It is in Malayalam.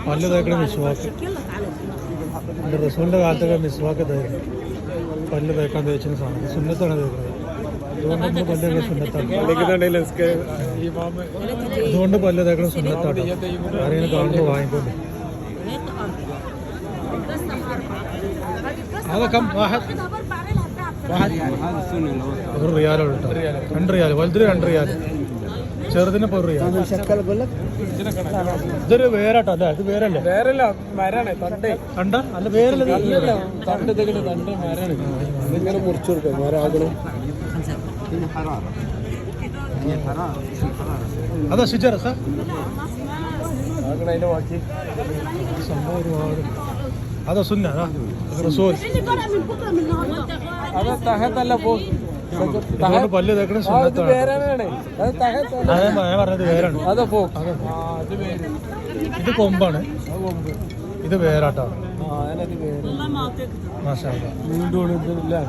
പല്ല് തേക്കണ മിസ്വാക്ക്. എൻ്റെ റസൂലിൻ്റെ കാലത്തൊക്കെ മിസ്വാക്ക് തേക്കും. പല്ല് തേക്കാൻ തേച്ചിന് സാധനം സുന്നത്താണ് തേക്കുന്നത്. അതുകൊണ്ട് പല്ല് സുന്നത്താണ്. അതുകൊണ്ട് പല്ല് തേക്കണം സുന്നത്താണ്. ആരെങ്കിലും കാണുമ്പോൾ വാങ്ങിക്കൊണ്ട് അതൊക്കെ ഒരു റിയാലുള്ളൂ കേട്ടോ. 2 റിയാൽ വലുതിന് 2 റിയാൽ, ചെറുതിന് 1 റിയാൽ. ഇതൊരു വേരാട്ടോ അല്ലേ? ഇത് വേരല്ലേ? വേരല്ല, മരാണ്. തണ്ട അല്ല, വേരല്ല. ഇങ്ങനെ മുറിച്ചു കൊടുക്കാം. മരാകണം. അതാ ഷിജറ സാർ അതിന്റെ ബാക്കി സംഭവം ഒരുപാട്. അതാ സുന്ന റസൂൽ. അത് തഹത്തല്ല പോ. പല്ല് തേക്കണ സുന്നത്താണ്. ഞാൻ പറഞ്ഞത് വേരാണ്. ഇത് കൊമ്പാണ്, ഇത് വേരാട്ടാണ്. മാഷാ അല്ലാഹ്.